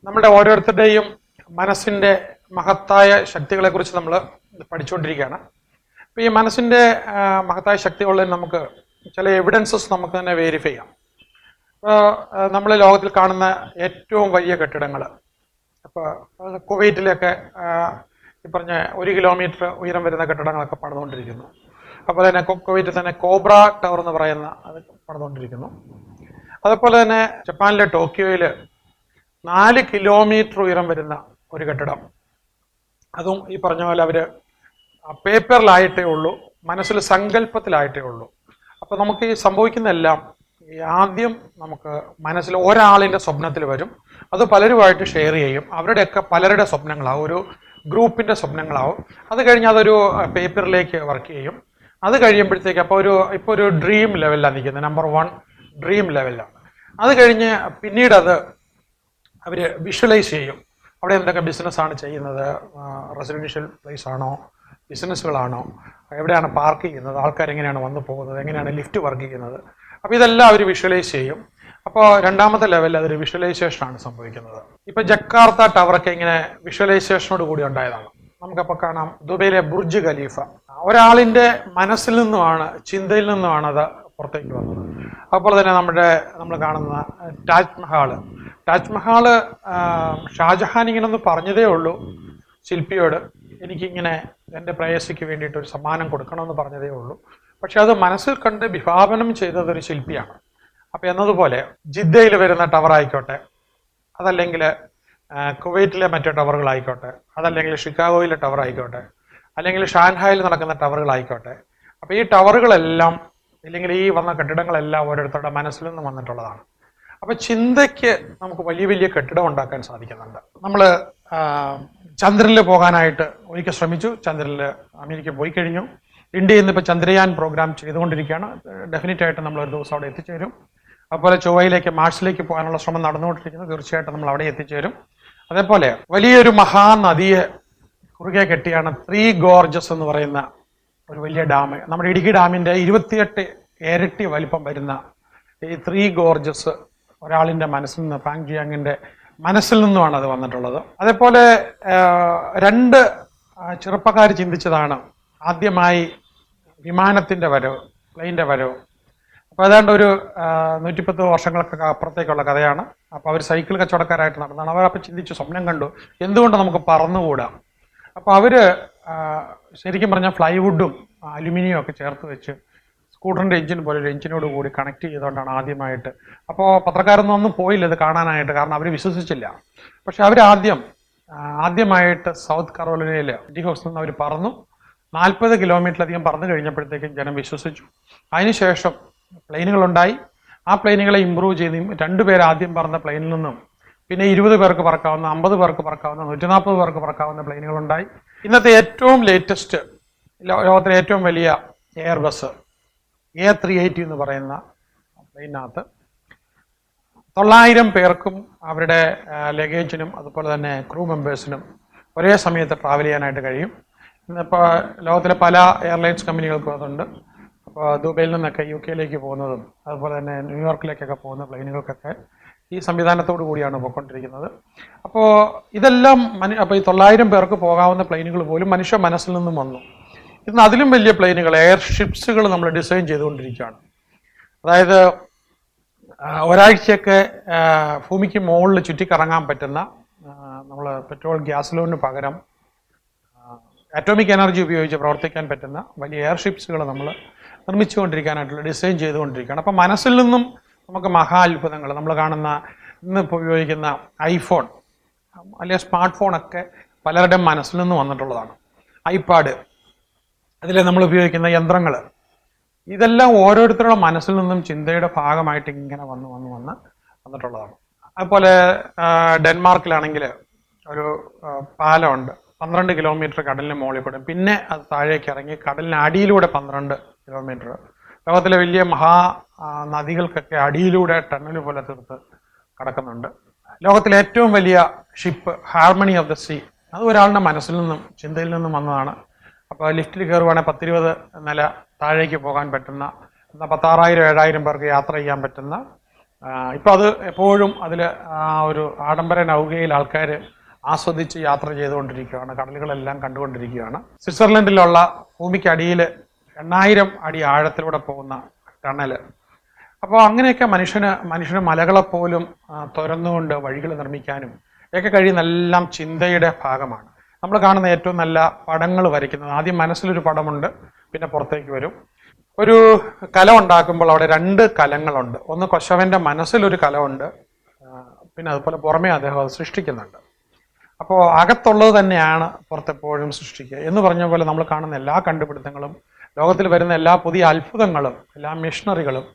നമ്മുടെ ഓരോരുത്തരുടെയും മനസ്സിൻ്റെ മഹത്തായ ശക്തികളെക്കുറിച്ച് നമ്മൾ പഠിച്ചുകൊണ്ടിരിക്കുകയാണ്. അപ്പോൾ ഈ മനസ്സിൻ്റെ മഹത്തായ ശക്തികളിൽ നമുക്ക് ചില എവിഡൻസസ് നമുക്ക് തന്നെ വെരിഫൈ ചെയ്യാം. ഇപ്പോൾ നമ്മൾ ലോകത്തിൽ കാണുന്ന ഏറ്റവും വലിയ കെട്ടിടങ്ങൾ, ഇപ്പോൾ കുവൈറ്റിലൊക്കെ ഈ പറഞ്ഞ 1 കിലോമീറ്റർ ഉയരം വരുന്ന കെട്ടിടങ്ങളൊക്കെ പണിതുകൊണ്ടിരിക്കുന്നു. അതുപോലെ തന്നെ കുവൈറ്റിൽ തന്നെ കോബ്ര ടവർ എന്ന് പറയുന്ന അത് പണിതുകൊണ്ടിരിക്കുന്നു. അതുപോലെ തന്നെ ജപ്പാനിലെ ടോക്കിയോയിൽ 4 കിലോമീറ്റർ ഉയരം വരുന്ന ഒരു കെട്ടിടം, അതും ഈ പറഞ്ഞ പോലെ അവർ പേപ്പറിലായിട്ടേ ഉള്ളൂ, മനസ്സിൽ സങ്കല്പത്തിലായിട്ടേ ഉള്ളൂ. അപ്പോൾ നമുക്ക് ഈ സംഭവിക്കുന്നതെല്ലാം ആദ്യം നമുക്ക് മനസ്സിൽ ഒരാളിൻ്റെ സ്വപ്നത്തിൽ വരും, അത് പലരുമായിട്ട് ഷെയർ ചെയ്യും, അവരുടെയൊക്കെ പലരുടെ സ്വപ്നങ്ങളാവും, ഒരു ഗ്രൂപ്പിൻ്റെ സ്വപ്നങ്ങളാവും. അത് കഴിഞ്ഞ് അതൊരു പേപ്പറിലേക്ക് വർക്ക് ചെയ്യും. അത് കഴിയുമ്പോഴത്തേക്ക് അപ്പോൾ ഇപ്പോൾ ഒരു ഡ്രീം ലെവലിലാണ് നിൽക്കുന്നത്, നമ്പർ 1 ഡ്രീം ലെവലിലാണ്. അത് കഴിഞ്ഞ് പിന്നീട് അത് അവർ വിഷ്വലൈസ് ചെയ്യും. അവിടെ എന്തൊക്കെ ബിസിനസ്സാണ് ചെയ്യുന്നത്, റെസിഡൻഷ്യൽ പ്ലേസ് ആണോ, ബിസിനസ്സുകളാണോ, എവിടെയാണ് പാർക്ക് ചെയ്യുന്നത്, ആൾക്കാരെങ്ങനെയാണ് വന്നു പോകുന്നത്, എങ്ങനെയാണ് ലിഫ്റ്റ് വർക്ക് ചെയ്യുന്നത്, അപ്പോൾ ഇതെല്ലാം അവർ വിഷ്വലൈസ് ചെയ്യും. അപ്പോൾ രണ്ടാമത്തെ ലെവലിൽ അതൊരു വിഷ്വലൈസേഷനാണ് സംഭവിക്കുന്നത്. ഇപ്പോൾ ജക്കാർത്ത ടവറൊക്കെ ഇങ്ങനെ വിഷ്വലൈസേഷനോട് കൂടി ഉണ്ടായതാണ്. നമുക്കപ്പോൾ കാണാം ദുബൈയിലെ ബുർജ് ഖലീഫ ഒരാളിൻ്റെ മനസ്സിൽ നിന്നുമാണ്, ചിന്തയിൽ നിന്നുമാണ് അത് പുറത്തേക്ക് വന്നത്. അതുപോലെ തന്നെ നമ്മൾ കാണുന്ന താജ്മഹാള് ഷാജഹാൻ ഇങ്ങനെ ഒന്ന് പറഞ്ഞതേ ഉള്ളൂ ശില്പിയോട്, എനിക്കിങ്ങനെ എൻ്റെ പ്രേയസിക്ക് വേണ്ടിയിട്ട് ഒരു സമ്മാനം കൊടുക്കണമെന്ന് പറഞ്ഞതേ ഉള്ളൂ. പക്ഷെ അത് മനസ്സിൽ കണ്ട് വിഭാവനം ചെയ്തതൊരു ശില്പിയാണ്. അപ്പോൾ എന്നതുപോലെ ജിദ്ദയിൽ വരുന്ന ടവർ ആയിക്കോട്ടെ, അതല്ലെങ്കിൽ കുവൈറ്റിലെ മറ്റു ടവറുകളായിക്കോട്ടെ, അതല്ലെങ്കിൽ ഷിക്കാഗോയിലെ ടവർ ആയിക്കോട്ടെ, അല്ലെങ്കിൽ ഷാൻഹായിൽ നടക്കുന്ന ടവറുകളായിക്കോട്ടെ, അപ്പോൾ ഈ ടവറുകളെല്ലാം ഇല്ലെങ്കിൽ ഈ വന്ന കെട്ടിടങ്ങളെല്ലാം ഓരോരുത്തരുടെ മനസ്സിൽ നിന്ന് വന്നിട്ടുള്ളതാണ്. അപ്പോൾ ചിന്തയ്ക്ക് നമുക്ക് വലിയ വലിയ കെട്ടിടം ഉണ്ടാക്കാൻ സാധിക്കുന്നുണ്ട്. നമ്മൾ ചന്ദ്രനിൽ പോകാനായിട്ട് ഒരിക്കൽ ശ്രമിച്ചു, ചന്ദ്രനിൽ അമേരിക്ക പോയി കഴിഞ്ഞു. ഇന്ത്യയിൽ നിന്ന് ഇപ്പോൾ ചന്ദ്രയാൻ പ്രോഗ്രാം ചെയ്തുകൊണ്ടിരിക്കുകയാണ്. ഡെഫിനറ്റായിട്ട് നമ്മൾ ഒരു ദിവസം അവിടെ എത്തിച്ചേരും. അതുപോലെ ചൊവ്വയിലേക്ക്, മാർസിലേക്ക് പോകാനുള്ള ശ്രമം നടന്നുകൊണ്ടിരിക്കുന്നു. തീർച്ചയായിട്ടും നമ്മൾ അവിടെ എത്തിച്ചേരും. അതേപോലെ വലിയൊരു മഹാനദിയെ കുറുകെ കെട്ടിയാണ് 3 ഗോർജസ് എന്ന് പറയുന്ന ഒരു വലിയ ഡാം. നമ്മുടെ ഇടുക്കി ഡാമിൻ്റെ 28 ഇരട്ടി വലിപ്പം വരുന്ന ഈ 3 ഗോർജസ് ഒരാളിൻ്റെ മനസ്സിൽ നിന്ന്, ഫാങ് ജിയാങ്ങിൻ്റെ മനസ്സിൽ നിന്നുമാണ് അത് വന്നിട്ടുള്ളത്. അതേപോലെ 2 ചെറുപ്പക്കാർ ചിന്തിച്ചതാണ് ആദ്യമായി വിമാനത്തിൻ്റെ വരവ്, പ്ലെയിൻ്റെ വരവ്. അപ്പോൾ ഏതാണ്ട് ഒരു 110 വർഷങ്ങൾക്കൊക്കെ അപ്പുറത്തേക്കുള്ള കഥയാണ്. അപ്പോൾ അവർ സൈക്കിൾ കച്ചവടക്കാരായിട്ട് നടന്നതാണ്. അവരപ്പോൾ ചിന്തിച്ചു, സ്വപ്നം കണ്ടു, എന്തുകൊണ്ട് നമുക്ക് പറന്നുകൂടാം. അപ്പോൾ അവർ ശരിക്കും പറഞ്ഞാൽ ഫ്ലൈവുഡും അലുമിനിയം ഒക്കെ ചേർത്ത് വെച്ച് സ്കൂട്ടറിൻ്റെ എഞ്ചിൻ പോലെ ഒരു എഞ്ചിനോട് കൂടി കണക്ട് ചെയ്തുകൊണ്ടാണ് ആദ്യമായിട്ട്. അപ്പോൾ പത്രക്കാരൊന്നും ഒന്നും പോയില്ല ഇത് കാണാനായിട്ട്, കാരണം അവർ വിശ്വസിച്ചില്ല. പക്ഷെ അവർ ആദ്യമായിട്ട് സൗത്ത് കരോളിനയിൽ സിറ്റി ഹൗസിൽ നിന്ന് അവർ പറന്നു. 40 കിലോമീറ്ററിലധികം പറന്നു കഴിഞ്ഞപ്പോഴത്തേക്കും ജനം വിശ്വസിച്ചു. അതിനുശേഷം പ്ലെയിനുകളുണ്ടായി. ആ പ്ലെയിനുകളെ ഇമ്പ്രൂവ് ചെയ്ത് 2 പേർ ആദ്യം പറന്ന പ്ലെയിനിൽ നിന്നും പിന്നെ 20 പേർക്ക് പറക്കാവുന്ന, 50 പേർക്ക് പറക്കാവുന്ന, 140 പേർക്ക് പറക്കാവുന്ന പ്ലെയിനുകളുണ്ടായി. ഇന്നത്തെ ഏറ്റവും ലേറ്റസ്റ്റ്, ലോകത്തിലെ ഏറ്റവും വലിയ എയർബസ് A380 എന്ന് പറയുന്ന പ്ലെയിനകത്ത് 900 പേർക്കും അവരുടെ ലഗേജിനും അതുപോലെ തന്നെ ക്രൂ മെമ്പേഴ്സിനും ഒരേ സമയത്ത് ട്രാവൽ ചെയ്യാനായിട്ട് കഴിയും. ഇന്നിപ്പോൾ ലോകത്തിലെ പല എയർലൈൻസ് കമ്പനികൾക്കും അതുണ്ട്. അപ്പോൾ ദുബൈയിൽ നിന്നൊക്കെ UK പോകുന്നതും അതുപോലെ തന്നെ ന്യൂയോർക്കിലേക്കൊക്കെ പോകുന്ന പ്ലെയിനുകൾക്കൊക്കെ ഈ സംവിധാനത്തോടു കൂടിയാണ് പോയിക്കൊണ്ടിരിക്കുന്നത്. അപ്പോൾ ഇതെല്ലാം അപ്പോൾ ഈ 900 പേർക്ക് പോകാവുന്ന പ്ലെയിനുകൾ പോലും മനുഷ്യ മനസ്സിൽ നിന്നും വന്നു. ഇന്ന് അതിലും വലിയ പ്ലെയിനുകൾ, എയർഷിപ്സുകൾ നമ്മൾ ഡിസൈൻ ചെയ്തുകൊണ്ടിരിക്കുകയാണ്. അതായത് ഒരാഴ്ചയൊക്കെ ഭൂമിക്ക് മുകളിൽ ചുറ്റിക്കറങ്ങാൻ പറ്റുന്ന, നമ്മൾ പെട്രോൾ ഗ്യാസിലോന് പകരം അറ്റോമിക് എനർജി ഉപയോഗിച്ച് പ്രവർത്തിക്കാൻ പറ്റുന്ന വലിയ എയർഷിപ്സുകൾ നമ്മൾ നിർമ്മിച്ചുകൊണ്ടിരിക്കാനായിട്ടുള്ള ഡിസൈൻ ചെയ്തുകൊണ്ടിരിക്കുകയാണ്. അപ്പോൾ മനസ്സിൽ നിന്നും നമുക്ക് മഹാ അത്ഭുതങ്ങൾ, നമ്മൾ കാണുന്ന ഇന്നിപ്പോൾ ഉപയോഗിക്കുന്ന ഐഫോൺ അല്ലെങ്കിൽ സ്മാർട്ട് ഫോണൊക്കെ പലരുടെയും മനസ്സിൽ നിന്നും വന്നിട്ടുള്ളതാണ്. ഐപാഡ്, അതിൽ നമ്മൾ ഉപയോഗിക്കുന്ന യന്ത്രങ്ങൾ, ഇതെല്ലാം ഓരോരുത്തരുടെ മനസ്സിൽ നിന്നും ചിന്തയുടെ ഭാഗമായിട്ട് ഇങ്ങനെ വന്നിട്ടുള്ളതാണ്. അതുപോലെ ഡെൻമാർക്കിലാണെങ്കിൽ ഒരു പാലമുണ്ട്, 12 കിലോമീറ്റർ കടലിന് മുകളിൽ കൂടെ, പിന്നെ അത് താഴേക്ക് ഇറങ്ങി കടലിന് അടിയിലൂടെ 12 കിലോമീറ്റർ. ലോകത്തിലെ വലിയ നദികൾക്കൊക്കെ അടിയിലൂടെ ടണൽ പോലെ തീർത്ത് കടക്കുന്നുണ്ട്. ലോകത്തിലെ ഏറ്റവും വലിയ ship harmony of the sea, അത് ഒരാളുടെ മനസ്സിൽ നിന്നും ചിന്തയിൽ നിന്നും വന്നതാണ്. അപ്പോൾ ലിഫ്റ്റിൽ കയറുവാണെങ്കിൽ 10-20 നില താഴേക്ക് പോകാൻ പറ്റുന്ന, 16,000-7,000 പേർക്ക് യാത്ര ചെയ്യാൻ പറ്റുന്ന ഇപ്പോൾ അത് എപ്പോഴും അതിൽ ഒരു ആഡംബര നൗകയിൽ ആൾക്കാർ ആസ്വദിച്ച് യാത്ര ചെയ്തുകൊണ്ടിരിക്കുകയാണ്, കടലുകളെല്ലാം കണ്ടുകൊണ്ടിരിക്കുകയാണ്. സ്വിറ്റ്സർലൻഡിലുള്ള ഭൂമിക്കടിയിൽ 8000 അടി ആഴത്തിലൂടെ പോകുന്ന ടണൽ. അപ്പോൾ അങ്ങനെയൊക്കെ മനുഷ്യന് മലകളെപ്പോലും തുറന്നുകൊണ്ട് വഴികൾ നിർമ്മിക്കാനും ഒക്കെ കഴിയുന്നെല്ലാം ചിന്തയുടെ ഭാഗമാണ്. നമ്മൾ കാണുന്ന ഏറ്റവും നല്ല പടങ്ങൾ വരയ്ക്കുന്നത്, ആദ്യം മനസ്സിലൊരു പടമുണ്ട്, പിന്നെ പുറത്തേക്ക് വരും. ഒരു കലം ഉണ്ടാക്കുമ്പോൾ അവിടെ 2 കലങ്ങളുണ്ട്. ഒന്ന് കൊശവൻ്റെ മനസ്സിലൊരു കലമുണ്ട്, പിന്നെ അതുപോലെ പുറമേ അദ്ദേഹം അത് സൃഷ്ടിക്കുന്നുണ്ട്. അപ്പോൾ അകത്തുള്ളത് തന്നെയാണ് പുറത്തെപ്പോഴും സൃഷ്ടിക്കുക എന്ന് പറഞ്ഞ പോലെ നമ്മൾ കാണുന്ന എല്ലാ കണ്ടുപിടുത്തങ്ങളും, ലോകത്തിൽ വരുന്ന എല്ലാ പുതിയ അത്ഭുതങ്ങളും, എല്ലാ മെഷീനറികളും,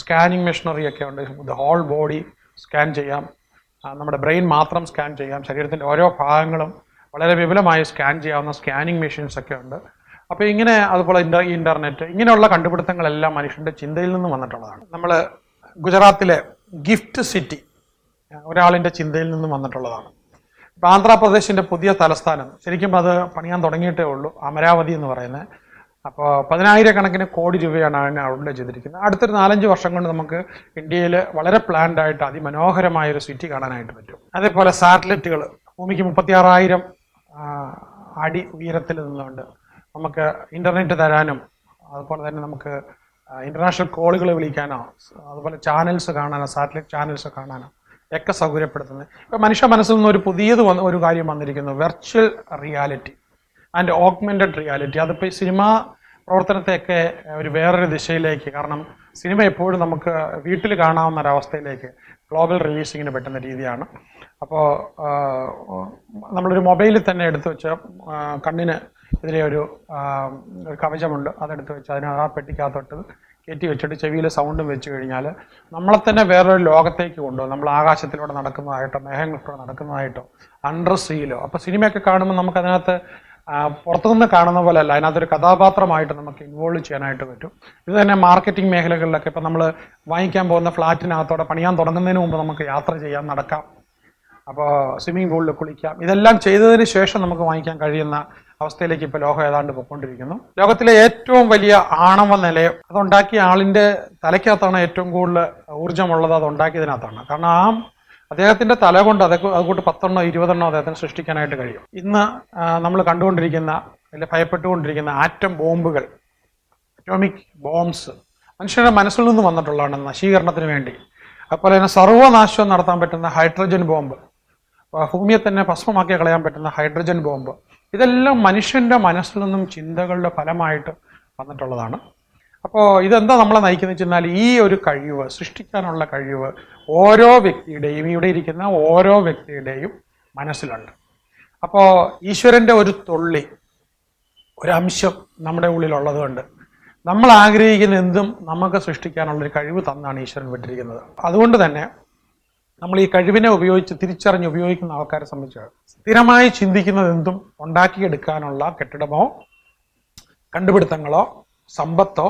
സ്കാനിങ് മെഷീനറിയൊക്കെ ഉണ്ട്. ദ ഹോൾ ബോഡി സ്കാൻ ചെയ്യാം, നമ്മുടെ ബ്രെയിൻ മാത്രം സ്കാൻ ചെയ്യാം, ശരീരത്തിൻ്റെ ഓരോ ഭാഗങ്ങളും വളരെ വിപുലമായി സ്കാൻ ചെയ്യാവുന്ന സ്കാനിങ് മെഷീൻസ് ഒക്കെ ഉണ്ട്. അപ്പോൾ ഇങ്ങനെ അതുപോലെ ഇൻ്റർനെറ്റ്, ഇങ്ങനെയുള്ള കണ്ടുപിടുത്തങ്ങളെല്ലാം മനുഷ്യൻ്റെ ചിന്തയിൽ നിന്ന് വന്നിട്ടുള്ളതാണ്. നമ്മൾ ഗുജറാത്തിലെ ഗിഫ്റ്റ് സിറ്റി ഒരാളിൻ്റെ ചിന്തയിൽ നിന്ന് വന്നിട്ടുള്ളതാണ്. ഇപ്പോൾ ആന്ധ്രാപ്രദേശിൻ്റെ പുതിയ തലസ്ഥാനം ശരിക്കും അത് പണിയാൻ തുടങ്ങിയിട്ടേ ഉള്ളൂ, അമരാവതി എന്ന് പറയുന്നത്. അപ്പോൾ 10,000 കോടി രൂപയാണ് അതിനെ ഔട്ട്ലേ ചെയ്തിരിക്കുന്നത്. അടുത്തൊരു 4-5 വർഷം കൊണ്ട് നമുക്ക് ഇന്ത്യയിൽ വളരെ പ്ലാൻഡ് ആയിട്ട് അതിമനോഹരമായൊരു സിറ്റി കാണാനായിട്ട് പറ്റും. അതേപോലെ സാറ്റലൈറ്റുകൾ ഭൂമിക്ക് 36,000 അടി ഉയരത്തിൽ നിന്നുകൊണ്ട് നമുക്ക് ഇൻ്റർനെറ്റ് തരാനും, അതുപോലെ തന്നെ നമുക്ക് ഇൻ്റർനാഷണൽ കോളുകൾ വിളിക്കാനോ, അതുപോലെ ചാനൽസ് കാണാനോ, സാറ്റലൈറ്റ് ചാനൽസ് കാണാനോ ഒക്കെ സൗകര്യപ്പെടുത്തുന്നത്. ഇപ്പോൾ മനുഷ്യ മനസ്സിൽ നിന്ന് ഒരു കാര്യം വന്നിരിക്കുന്നു, virtual reality and augmented reality. അതിപ്പോൾ ഈ സിനിമാ പ്രവർത്തനത്തെയൊക്കെ ഒരു വേറൊരു ദിശയിലേക്ക്, കാരണം സിനിമ എപ്പോഴും നമുക്ക് വീട്ടിൽ കാണാവുന്ന ഒരവസ്ഥയിലേക്ക് ഗ്ലോബൽ റിലീസിങ്ങിന് പറ്റുന്ന രീതിയാണ്. അപ്പോൾ നമ്മളൊരു മൊബൈലിൽ തന്നെ എടുത്തു വെച്ച കണ്ണിന് എതിരെ ഒരു കവചമുണ്ട്, അതെടുത്ത് വെച്ച് അതിന് ആ പെട്ടിക്കകത്തോട്ട് കയറ്റി വെച്ചിട്ട് ചെവിയിൽ സൗണ്ടും വെച്ച് കഴിഞ്ഞാൽ നമ്മളെ തന്നെ വേറൊരു ലോകത്തേക്ക് കൊണ്ടുപോകും. നമ്മൾ ആകാശത്തിലൂടെ നടക്കുന്നതായിട്ടോ, മേഘങ്ങളിലൂടെ നടക്കുന്നതായിട്ടോ, അണ്ടർ സീയിലോ. അപ്പോൾ സിനിമയൊക്കെ കാണുമ്പോൾ നമുക്കതിനകത്ത് പുറത്തുനിന്ന് കാണുന്ന പോലെ അല്ല, അതിനകത്തൊരു കഥാപാത്രമായിട്ട് നമുക്ക് ഇൻവോൾവ് ചെയ്യാനായിട്ട് പറ്റും. ഇത് തന്നെ മാർക്കറ്റിംഗ് മേഖലകളിലൊക്കെ ഇപ്പോൾ നമ്മൾ വാങ്ങിക്കാൻ പോകുന്ന ഫ്ലാറ്റിനകത്തോടെ പണിയാൻ തുടങ്ങുന്നതിന് മുമ്പ് നമുക്ക് യാത്ര ചെയ്യാം, നടക്കാം, അപ്പോൾ സ്വിമ്മിംഗ് പൂളിൽ കുളിക്കാം. ഇതെല്ലാം ചെയ്തതിന് ശേഷം നമുക്ക് വാങ്ങിക്കാൻ കഴിയുന്ന അവസ്ഥയിലേക്ക് ഇപ്പോൾ ലോകം ഏതാണ്ട് പോയിക്കൊണ്ടിരിക്കുന്നു. ലോകത്തിലെ ഏറ്റവും വലിയ ആണവ നിലയം അതുണ്ടാക്കിയ ആളിൻ്റെ തലയ്ക്കകത്താണ് ഏറ്റവും കൂടുതൽ ഊർജ്ജമുള്ളത്, അത് ഉണ്ടാക്കിയതിനകത്താണ്. കാരണം അദ്ദേഹത്തിൻ്റെ തല കൊണ്ട് അതുകൊണ്ട് 10-20 അദ്ദേഹത്തിന് സൃഷ്ടിക്കാനായിട്ട് കഴിയും. ഇന്ന് നമ്മൾ കണ്ടുകൊണ്ടിരിക്കുന്ന, അല്ലെങ്കിൽ ഭയപ്പെട്ടുകൊണ്ടിരിക്കുന്ന ആറ്റം ബോംബുകൾ, അറ്റോമിക് ബോംബ്സ് മനുഷ്യരുടെ മനസ്സിൽ നിന്ന് വന്നിട്ടുള്ളതാണ് നശീകരണത്തിന് വേണ്ടി. അതുപോലെ തന്നെ സർവ്വനാശം നടത്താൻ പറ്റുന്ന ഹൈഡ്രജൻ ബോംബ്, ഭൂമിയെ തന്നെ ഭസ്മമാക്കി കളയാൻ പറ്റുന്ന ഹൈഡ്രജൻ ബോംബ്, ഇതെല്ലാം മനുഷ്യൻ്റെ മനസ്സിൽ നിന്നും ചിന്തകളുടെ ഫലമായിട്ട് വന്നിട്ടുള്ളതാണ്. അപ്പോൾ ഇതെന്താ നമ്മളെ നയിക്കുന്നത് വെച്ചാൽ ഈ ഒരു കഴിവ്, സൃഷ്ടിക്കാനുള്ള കഴിവ് ഓരോ വ്യക്തിയുടെയും, ഇവിടെ ഇരിക്കുന്ന ഓരോ വ്യക്തിയുടെയും മനസ്സിലുണ്ട്. അപ്പോൾ ഈശ്വരൻ്റെ ഒരു തുള്ളി, ഒരംശം നമ്മുടെ ഉള്ളിലുള്ളത് കൊണ്ട് നമ്മൾ ആഗ്രഹിക്കുന്ന എന്തും നമുക്ക് സൃഷ്ടിക്കാനുള്ളൊരു കഴിവ് തന്നാണ് ഈശ്വരൻ വിട്ടിരിക്കുന്നത്. അതുകൊണ്ട് തന്നെ നമ്മൾ ഈ കഴിവിനെ തിരിച്ചറിഞ്ഞ് ഉപയോഗിക്കുന്ന ആൾക്കാരെ സംബന്ധിച്ച് സ്ഥിരമായി ചിന്തിക്കുന്നത് എന്തും ഉണ്ടാക്കിയെടുക്കാനുള്ള കെട്ടിടമോ കണ്ടുപിടുത്തങ്ങളോ സമ്പത്തോ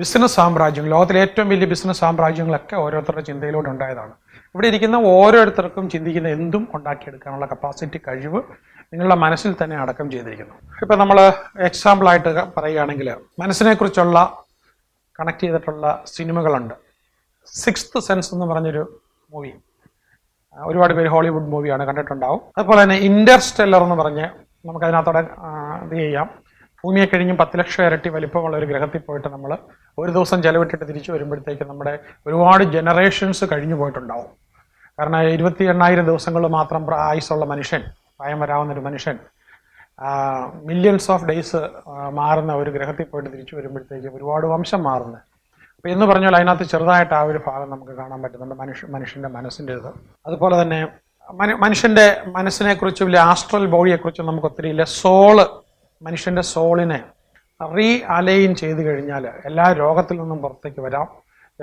ബിസിനസ് സാമ്രാജ്യം, ലോകത്തിലെ ഏറ്റവും വലിയ ബിസിനസ് സാമ്രാജ്യങ്ങളൊക്കെ ഓരോരുത്തരുടെ ചിന്തയിലൂടെ ഉണ്ടായതാണ്. ഇവിടെ ഇരിക്കുന്ന ഓരോരുത്തർക്കും ചിന്തിക്കുന്ന എന്തും ഉണ്ടാക്കിയെടുക്കാനുള്ള കപ്പാസിറ്റി, കഴിവ് നിങ്ങളുടെ മനസ്സിൽ തന്നെ അടക്കം ചെയ്തിരിക്കുന്നു. ഇപ്പം നമ്മൾ എക്സാമ്പിളായിട്ട് പറയുകയാണെങ്കിൽ മനസ്സിനെക്കുറിച്ചുള്ള കണക്ട് ചെയ്തിട്ടുള്ള സിനിമകളുണ്ട്. 6th സെൻസ് എന്ന് പറഞ്ഞൊരു മൂവി, ഒരുപാട് പേര് ഹോളിവുഡ് മൂവിയാണ്, കണ്ടിട്ടുണ്ടാവും. അതുപോലെ തന്നെ ഇൻ്റർസ്റ്റെല്ലർ എന്ന് പറഞ്ഞ് നമുക്കതിനകത്തോടെ ഇത് ചെയ്യാം. ഭൂമിയെ കഴിഞ്ഞും 10 ലക്ഷം ഇരട്ടി വലിപ്പമുള്ള ഒരു ഗ്രഹത്തിൽ പോയിട്ട് നമ്മൾ ഒരു ദിവസം ചെലവിട്ടിട്ട് തിരിച്ചു വരുമ്പോഴത്തേക്ക് നമ്മുടെ ഒരുപാട് ജനറേഷൻസ് കഴിഞ്ഞു പോയിട്ടുണ്ടാവും. കാരണം 28,000 ദിവസങ്ങൾ മാത്രം ആയുസുള്ള മനുഷ്യൻ, പ്രായം വരാവുന്നൊരു മനുഷ്യൻ മില്യൺസ് ഓഫ് ഡേയ്സ് മാറുന്ന ഒരു ഗ്രഹത്തിൽ പോയിട്ട് തിരിച്ചു വരുമ്പോഴത്തേക്ക് ഒരുപാട് വംശം മാറുന്നത്. അപ്പോൾ എന്ന് പറഞ്ഞാൽ അതിനകത്ത് ചെറുതായിട്ട് ആ ഒരു ഭാഗം നമുക്ക് കാണാൻ പറ്റുന്നുണ്ട്, മനുഷ്യൻ്റെ മനസ്സിൻ്റെ ഇത്. അതുപോലെ തന്നെ മനുഷ്യൻ്റെ മനസ്സിനെക്കുറിച്ചും വലിയ ആസ്ട്രൽ ബോഡിയെക്കുറിച്ചും നമുക്ക് ഒത്തിരി ഇല്ല. സോള്, മനുഷ്യൻ്റെ സോളിനെ അലൈൻ ചെയ്ത് കഴിഞ്ഞാൽ എല്ലാ രോഗത്തിൽ നിന്നും പുറത്തേക്ക് വരാം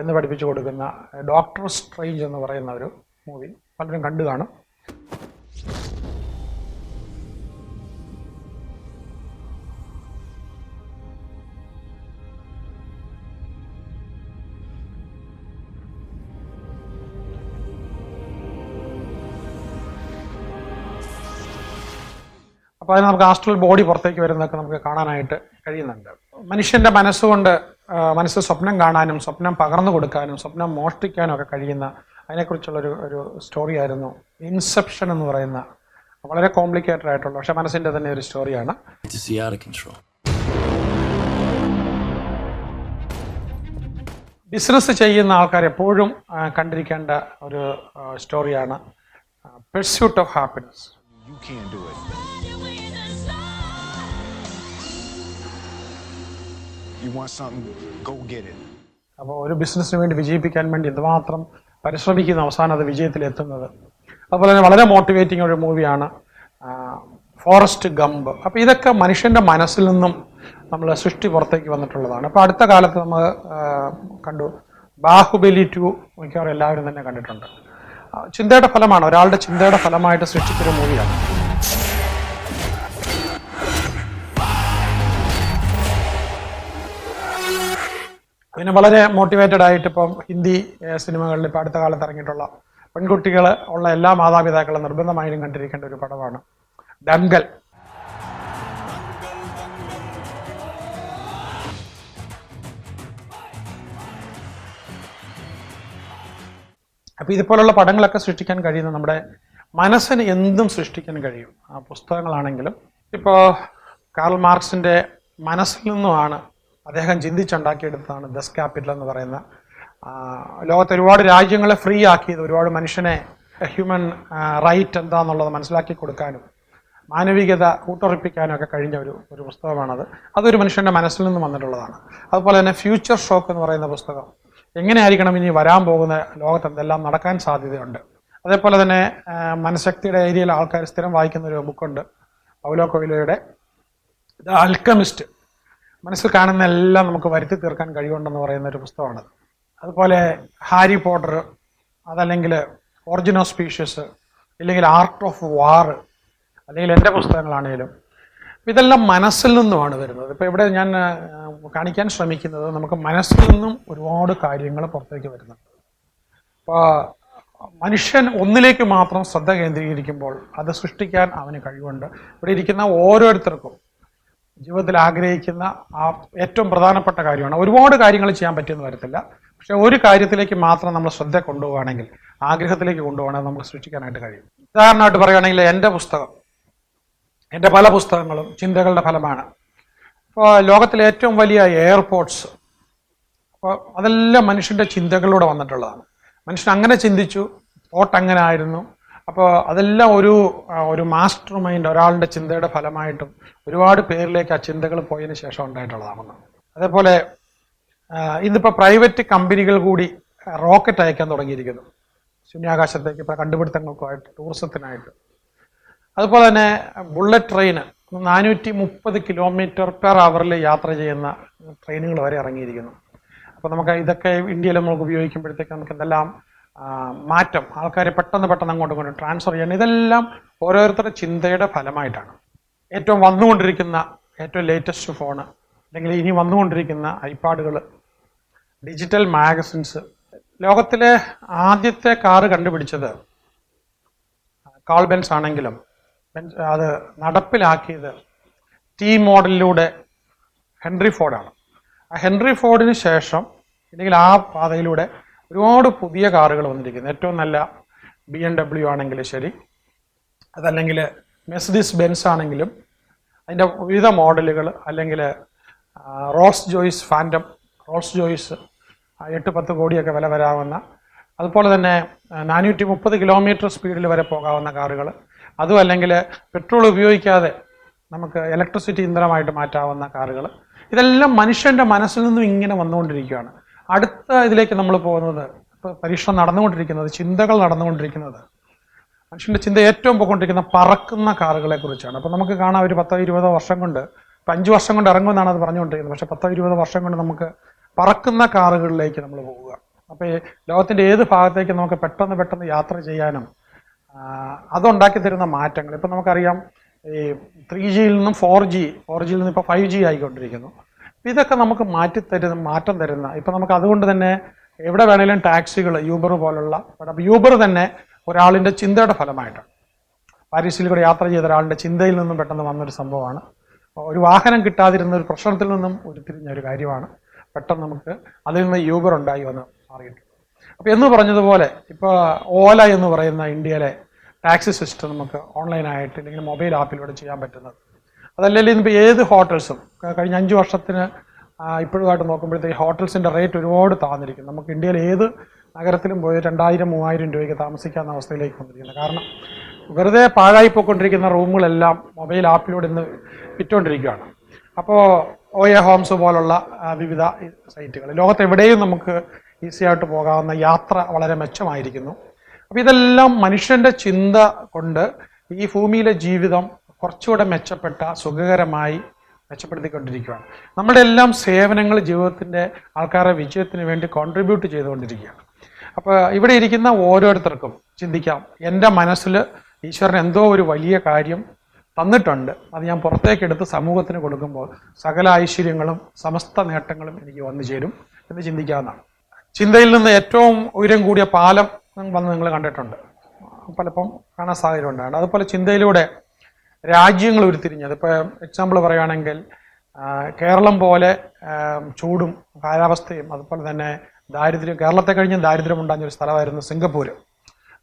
എന്ന് പഠിപ്പിച്ചു കൊടുക്കുന്ന ഡോക്ടർ സ്ട്രേഞ്ച് എന്ന് പറയുന്ന ഒരു മൂവി പലരും കണ്ടു കാണും. അപ്പോൾ അതിന് നമുക്ക് ആസ്ട്രൽ ബോഡി പുറത്തേക്ക് വരുന്നതൊക്കെ നമുക്ക് കാണാനായിട്ട് കഴിയുന്നുണ്ട്. മനുഷ്യൻ്റെ മനസ്സുകൊണ്ട് മനസ്സ് സ്വപ്നം കാണാനും സ്വപ്നം പകർന്നു കൊടുക്കാനും സ്വപ്നം മോഷ്ടിക്കാനും ഒക്കെ കഴിയുന്ന അതിനെക്കുറിച്ചുള്ളൊരു സ്റ്റോറിയായിരുന്നു ഇൻസെപ്ഷൻ എന്ന് പറയുന്ന വളരെ കോംപ്ലിക്കേറ്റഡ് ആയിട്ടുള്ള പക്ഷേ മനസ്സിൻ്റെ തന്നെ ഒരു സ്റ്റോറിയാണ്. ബിസിനസ് ചെയ്യുന്ന ആൾക്കാർ എപ്പോഴും കണ്ടിരിക്കേണ്ട ഒരു സ്റ്റോറിയാണ് പെർസ്യൂട്ട് ഓഫ് ഹാപ്പിനെസ്. അപ്പോൾ ഒരു ബിസിനസ്സിന് വേണ്ടി വിജയിപ്പിക്കാൻ വേണ്ടി എന്തുമാത്രം പരിശ്രമിക്കുന്ന അവസാനം അത് വിജയത്തിലെത്തുന്നത്. അതുപോലെ തന്നെ വളരെ മോട്ടിവേറ്റിംഗ് ഒരു മൂവിയാണ് ഫോറസ്റ്റ് ഗംപ്. അപ്പോൾ ഇതൊക്കെ മനുഷ്യൻ്റെ മനസ്സിൽ നിന്നും നമ്മൾ സൃഷ്ടി പുറത്തേക്ക് വന്നിട്ടുള്ളതാണ്. അപ്പോൾ അടുത്ത കാലത്ത് നമ്മൾ കണ്ടു ബാഹുബലി 2 മിക്കവാറും എല്ലാവരും തന്നെ കണ്ടിട്ടുണ്ട്. ചിന്തയുടെ ഫലമാണ്, ഒരാളുടെ ചിന്തയുടെ ഫലമായിട്ട് സൃഷ്ടിച്ചൊരു മൂവിയാണ്. പിന്നെ വളരെ മോട്ടിവേറ്റഡ് ആയിട്ട് ഇപ്പം ഹിന്ദി സിനിമകളിൽ ഇപ്പോൾ അടുത്ത കാലത്ത് ഇറങ്ങിയിട്ടുള്ള പെൺകുട്ടികൾ ഉള്ള എല്ലാ മാതാപിതാക്കളും നിർബന്ധമായും കണ്ടിരിക്കേണ്ട ഒരു പടമാണ് ദംഗൽ. അപ്പോൾ ഇതുപോലുള്ള പടങ്ങളൊക്കെ സൃഷ്ടിക്കാൻ കഴിയുന്ന നമ്മുടെ മനസ്സിന് എന്തും സൃഷ്ടിക്കാൻ കഴിയും. ആ പുസ്തകങ്ങളാണെങ്കിലും ഇപ്പോൾ കാർൽ മാർക്സിൻ്റെ മനസ്സിൽ നിന്നുമാണ് അദ്ദേഹം ചിന്തിച്ചുണ്ടാക്കിയെടുത്തതാണ് ദസ് ക്യാപിറ്റൽ എന്ന് പറയുന്ന. ലോകത്തെ ഒരുപാട് രാജ്യങ്ങളെ ഫ്രീ ആക്കിയത്, ഒരുപാട് മനുഷ്യനെ ഹ്യൂമൻ റൈറ്റ് എന്താണെന്നുള്ളത് മനസ്സിലാക്കി കൊടുക്കാനും മാനവികത കൂട്ടുറപ്പിക്കാനും ഒക്കെ കഴിഞ്ഞ ഒരു പുസ്തകമാണത്. അതൊരു മനുഷ്യൻ്റെ മനസ്സിൽ നിന്ന് വന്നിട്ടുള്ളതാണ്. അതുപോലെ തന്നെ ഫ്യൂച്ചർ ഷോക്ക് എന്ന് പറയുന്ന പുസ്തകം, എങ്ങനെയായിരിക്കണം ഇനി വരാൻ പോകുന്ന ലോകത്ത് എന്തെല്ലാം നടക്കാൻ സാധ്യതയുണ്ട്. അതേപോലെ തന്നെ മനഃശക്തിയുടെ ഏരിയയിൽ ആൾക്കാർ സ്ഥിരം വായിക്കുന്ന ഒരു ബുക്കുണ്ട് പൗലോ കൊയ്ലോയുടെ ദ ആൽക്കമിസ്റ്റ്. മനസ്സിൽ കാണുന്ന എല്ലാം നമുക്ക് വരുത്തി തീർക്കാൻ കഴിവുണ്ടെന്ന് പറയുന്ന ഒരു പുസ്തകമാണ്. അതുപോലെ ഹാരി പോട്ടർ, അതല്ലെങ്കിൽ ഒറിജിൻ ഓഫ് സ്പീഷ്യസ്, ഇല്ലെങ്കിൽ ആർട്ട് ഓഫ് വാർ, അല്ലെങ്കിൽ എൻ്റെ പുസ്തകങ്ങളാണെങ്കിലും ഇതെല്ലാം മനസ്സിൽ നിന്നുമാണ് വരുന്നത്. ഇപ്പോൾ ഇവിടെ ഞാൻ കാണിക്കാൻ ശ്രമിക്കുന്നത് നമുക്ക് മനസ്സിൽ നിന്നും ഒരുപാട് കാര്യങ്ങൾ പുറത്തേക്ക് വരുന്നുണ്ട്. അപ്പോൾ മനുഷ്യൻ ഒന്നിലേക്ക് മാത്രം ശ്രദ്ധ കേന്ദ്രീകരിക്കുമ്പോൾ അത് സൃഷ്ടിക്കാൻ അവന് കഴിവുണ്ട്. ഇവിടെ ഇരിക്കുന്ന ഓരോരുത്തർക്കും ജീവിതത്തിൽ ആഗ്രഹിക്കുന്ന ആ ഏറ്റവും പ്രധാനപ്പെട്ട കാര്യമാണ്. ഒരുപാട് കാര്യങ്ങൾ ചെയ്യാൻ പറ്റുമെന്ന് വരത്തില്ല, പക്ഷെ ഒരു കാര്യത്തിലേക്ക് മാത്രം നമ്മൾ ശ്രദ്ധ കൊണ്ടുപോവുകയാണെങ്കിൽ, ആഗ്രഹത്തിലേക്ക് കൊണ്ടുപോകണമെങ്കിൽ നമുക്ക് സൃഷ്ടിക്കാനായിട്ട് കഴിയും. ഉദാഹരണമായിട്ട് പറയുകയാണെങ്കിൽ എൻ്റെ പല പുസ്തകങ്ങളും ചിന്തകളുടെ ഫലമാണ്. ഇപ്പോൾ ലോകത്തിലെ ഏറ്റവും വലിയ എയർപോർട്ട്സ്, അപ്പോൾ അതെല്ലാം മനുഷ്യൻ്റെ ചിന്തകളിലൂടെ വന്നിട്ടുള്ളതാണ്. മനുഷ്യൻ അങ്ങനെ ചിന്തിച്ചു, തോട്ട് അങ്ങനെ ആയിരുന്നു. അപ്പോൾ അതെല്ലാം ഒരു മാസ്റ്റർ മൈൻഡ്, ഒരാളുടെ ചിന്തയുടെ ഫലമായിട്ടും ഒരുപാട് പേരിലേക്ക് ആ ചിന്തകൾ പോയതിന് ശേഷം ഉണ്ടായിട്ടുള്ളതാണ്. അതേപോലെ ഇന്നിപ്പോൾ പ്രൈവറ്റ് കമ്പനികൾ കൂടി റോക്കറ്റ് അയക്കാൻ തുടങ്ങിയിരിക്കുന്നു ശൂന്യാകാശത്തേക്ക്, ഇപ്പോൾ കണ്ടുപിടുത്തങ്ങൾക്കുമായിട്ട്, ടൂറിസത്തിനായിട്ട്. അതുപോലെ തന്നെ ബുള്ളറ്റ് ട്രെയിന് 430 km/h യാത്ര ചെയ്യുന്ന ട്രെയിനുകൾ വരെ ഇറങ്ങിയിരിക്കുന്നു. അപ്പോൾ നമുക്ക് ഇതൊക്കെ ഇന്ത്യയിൽ നമുക്ക് ഉപയോഗിക്കുമ്പോഴത്തേക്ക് നമുക്ക് എന്തെല്ലാം മാറ്റം, ആൾക്കാരെ പെട്ടെന്ന് അങ്ങോട്ട് ട്രാൻസ്ഫർ ചെയ്യണം. ഇതെല്ലാം ഓരോരുത്തരുടെ ചിന്തയുടെ ഫലമായിട്ടാണ്. ഏറ്റവും വന്നുകൊണ്ടിരിക്കുന്ന ഏറ്റവും ലേറ്റസ്റ്റ് ഫോണ്, അല്ലെങ്കിൽ ഇനി വന്നുകൊണ്ടിരിക്കുന്ന ഐപാഡുകൾ, ഡിജിറ്റൽ മാഗസിൻസ്. ലോകത്തിലെ ആദ്യത്തെ കാറ് കണ്ടുപിടിച്ചത് കാൾ ബെൻസ് ആണെങ്കിലും അത് നടപ്പിലാക്കിയത് ടി മോഡലിലൂടെ ഹെൻറി ഫോർഡാണ്. ആ ഹെൻറി ഫോർഡിന് ശേഷം, അല്ലെങ്കിൽ ആ പാതയിലൂടെ ഒരുപാട് പുതിയ കാറുകൾ വന്നിരിക്കുന്നു. ഏറ്റവും നല്ല BMW ആണെങ്കിലും ശരി, അതല്ലെങ്കിൽ മെഴ്സിഡീസ് ബെൻസ് ആണെങ്കിലും അതിൻ്റെ വിവിധ മോഡലുകൾ, അല്ലെങ്കിൽ റോൾസ് ജോയ്സ് 8-10 കോടിയൊക്കെ വില വരാവുന്ന, അതുപോലെ തന്നെ 430 km സ്പീഡിൽ വരെ പോകാവുന്ന കാറുകൾ, അതും അല്ലെങ്കിൽ പെട്രോൾ ഉപയോഗിക്കാതെ നമുക്ക് ഇലക്ട്രിസിറ്റി ഇന്ധനമായിട്ട് മാറ്റാവുന്ന കാറുകൾ. ഇതെല്ലാം മനുഷ്യൻ്റെ മനസ്സിൽ നിന്നും ഇങ്ങനെ വന്നുകൊണ്ടിരിക്കുകയാണ്. അടുത്ത ഇതിലേക്ക് നമ്മൾ പോകുന്നത്, ഇപ്പോൾ പരീക്ഷണം നടന്നുകൊണ്ടിരിക്കുന്നത്, ചിന്തകൾ നടന്നുകൊണ്ടിരിക്കുന്നത്, മനുഷ്യൻ്റെ ചിന്ത ഏറ്റവും പോയിക്കൊണ്ടിരിക്കുന്ന പറക്കുന്ന കാറുകളെ കുറിച്ചാണ്. അപ്പോൾ നമുക്ക് കാണാം ഒരു 10-20 വർഷം കൊണ്ട്, ഇപ്പം 5 വർഷം കൊണ്ട് ഇറങ്ങുമെന്നാണ് അത് പറഞ്ഞുകൊണ്ടിരിക്കുന്നത്, പക്ഷേ 10-20 വർഷം കൊണ്ട് നമുക്ക് പറക്കുന്ന കാറുകളിലേക്ക് നമ്മൾ പോവുക. അപ്പോൾ ലോകത്തിൻ്റെ ഏത് ഭാഗത്തേക്ക് നമുക്ക് പെട്ടെന്ന് യാത്ര ചെയ്യാനും അതുണ്ടാക്കി തരുന്ന മാറ്റങ്ങൾ. ഇപ്പം നമുക്കറിയാം ഈ 3Gയിൽ നിന്നും 4Gയിൽ നിന്നും ഇപ്പോൾ 5G ആയിക്കൊണ്ടിരിക്കുന്നു. ഇതൊക്കെ നമുക്ക് മാറ്റം തരുന്ന, ഇപ്പം നമുക്ക് അതുകൊണ്ട് തന്നെ എവിടെ വേണേലും ടാക്സികൾ, യൂബർ പോലുള്ള, യൂബർ തന്നെ ഒരാളിൻ്റെ ചിന്തയുടെ ഫലമായിട്ടാണ്. പാരീസിൽ കൂടെ യാത്ര ചെയ്ത ഒരാളുടെ ചിന്തയിൽ നിന്നും പെട്ടെന്ന് വന്നൊരു സംഭവമാണ്. ഒരു വാഹനം കിട്ടാതിരുന്ന ഒരു പ്രശ്നത്തിൽ നിന്നും ഉരുത്തിരിഞ്ഞ ഒരു കാര്യമാണ്. പെട്ടെന്ന് നമുക്ക് അതിൽ നിന്ന് യൂബർ ഉണ്ടായി വന്ന് മാറിയിട്ടുണ്ട്. അപ്പോൾ എന്ന് പറഞ്ഞതുപോലെ ഇപ്പോൾ ഓല എന്ന് പറയുന്ന ഇന്ത്യയിലെ ടാക്സി സിസ്റ്റം നമുക്ക് ഓൺലൈനായിട്ട് അല്ലെങ്കിൽ മൊബൈൽ ആപ്പിലൂടെ ചെയ്യാൻ പറ്റുന്നത്. അതല്ലെങ്കിൽ ഇന്നിപ്പോൾ ഏത് ഹോട്ടൽസും കഴിഞ്ഞ 5 വർഷത്തിന് ഇപ്പോഴുമായിട്ട് നോക്കുമ്പോഴത്തേക്ക് ഹോട്ടൽസിൻ്റെ റേറ്റ് ഒരുപാട് താഴ്ന്നിരിക്കും. നമുക്ക് ഇന്ത്യയിൽ ഏത് നഗരത്തിലും പോയി 2000-3000 രൂപയ്ക്ക് താമസിക്കാവുന്ന അവസ്ഥയിലേക്ക് വന്നിരിക്കുന്നത്. കാരണം വെറുതെ പാഴായി പോയിക്കൊണ്ടിരിക്കുന്ന റൂമുകളെല്ലാം മൊബൈൽ ആപ്പിലൂടെ ഇന്ന് വിറ്റുകൊണ്ടിരിക്കുകയാണ്. അപ്പോൾ OA ഹോംസ് പോലുള്ള വിവിധ സൈറ്റുകൾ ലോകത്തെവിടെയും നമുക്ക് ഈസി ആയിട്ട് പോകാവുന്ന യാത്ര വളരെ മെച്ചമായിരിക്കുന്നു. അപ്പോൾ ഇതെല്ലാം മനുഷ്യൻ്റെ ചിന്ത കൊണ്ട് ഈ ഭൂമിയിലെ ജീവിതം കുറച്ചുകൂടെ മെച്ചപ്പെട്ട സുഖകരമായി മെച്ചപ്പെടുത്തിക്കൊണ്ടിരിക്കുകയാണ്. നമ്മുടെ എല്ലാം സേവനങ്ങൾ ജീവിതത്തിൻ്റെ ആൾക്കാരുടെ വിജയത്തിന് വേണ്ടി കോൺട്രിബ്യൂട്ട് ചെയ്തുകൊണ്ടിരിക്കുകയാണ്. അപ്പോൾ ഇവിടെ ഇരിക്കുന്ന ഓരോരുത്തർക്കും ചിന്തിക്കാം, എൻ്റെ മനസ്സിൽ ഈശ്വരൻ എന്തോ ഒരു വലിയ കാര്യം തന്നിട്ടുണ്ട്, അത് ഞാൻ പുറത്തേക്കെടുത്ത് സമൂഹത്തിന് കൊടുക്കുമ്പോൾ സകല ഐശ്വര്യങ്ങളും സമസ്ത നേട്ടങ്ങളും എനിക്ക് വന്നു ചേരും എന്ന് ചിന്തിക്കാവുന്നതാണ്. ചിന്തയിൽ നിന്ന് ഏറ്റവും ഉയരം കൂടിയ പാലം വന്ന് നിങ്ങൾ കണ്ടിട്ടുണ്ട്, പലപ്പം കാണാൻ സാഹചര്യം ഉണ്ടാകും. അതുപോലെ ചിന്തയിലൂടെ രാജ്യങ്ങൾ ഉരുത്തിരിഞ്ഞത്. ഇപ്പോൾ എക്സാമ്പിൾ പറയുകയാണെങ്കിൽ കേരളം പോലെ ചൂടും കാലാവസ്ഥയും അതുപോലെ തന്നെ ദാരിദ്ര്യം, കേരളത്തെ കഴിഞ്ഞ് ദാരിദ്ര്യം ഉണ്ടാകുന്ന ഒരു സ്ഥലമായിരുന്നു സിംഗപ്പൂർ.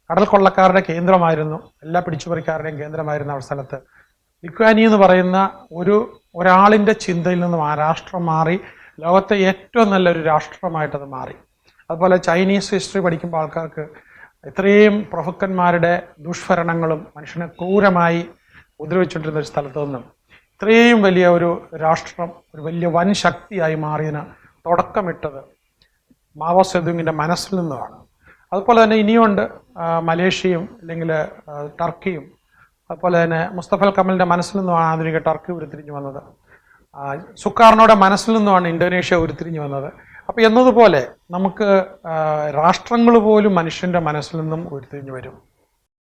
കടൽ കൊള്ളക്കാരുടെ കേന്ദ്രമായിരുന്നു, എല്ലാ പിടിച്ചുപറിക്കാരുടെയും കേന്ദ്രമായിരുന്ന ആ സ്ഥലത്ത് ലിക്വാനി എന്ന് പറയുന്ന ഒരാളിൻ്റെ ചിന്തയിൽ നിന്നും ആ രാഷ്ട്രം മാറി ലോകത്തെ ഏറ്റവും നല്ലൊരു രാഷ്ട്രമായിട്ടത് മാറി. അതുപോലെ ചൈനീസ് ഹിസ്റ്ററി പഠിക്കുമ്പോൾ ആൾക്കാർക്ക് ഇത്രയും പ്രഭുക്കന്മാരുടെ ദുഷ്ഭരണങ്ങളും മനുഷ്യനെ ക്രൂരമായി ഉപദ്രവിച്ചുകൊണ്ടിരുന്ന ഒരു സ്ഥലത്തു നിന്നും ഇത്രയും വലിയ ഒരു രാഷ്ട്രം ഒരു വലിയ വൻ ശക്തിയായി മാറിയതിന് തുടക്കമിട്ടത് മാവോ സെതുങ്ങിൻ്റെ മനസ്സിൽ നിന്നുമാണ്. അതുപോലെ തന്നെ ഇനിയുണ്ട് മലേഷ്യയും അല്ലെങ്കിൽ ടർക്കിയും. അതുപോലെ തന്നെ മുസ്തഫൽ കമലിൻ്റെ മനസ്സിൽ നിന്നുമാണ് ആധുനിക ടർക്കി ഉരുത്തിരിഞ്ഞു വന്നത്. സുക്കാർണോയുടെ മനസ്സിൽ നിന്നുമാണ് ഇന്തോനേഷ്യ ഉരുത്തിരിഞ്ഞു വന്നത്. അപ്പോൾ എന്നതുപോലെ നമുക്ക് രാഷ്ട്രങ്ങൾ പോലും മനുഷ്യൻ്റെ മനസ്സിൽ നിന്നും ഉരുത്തിരിഞ്ഞു വരും.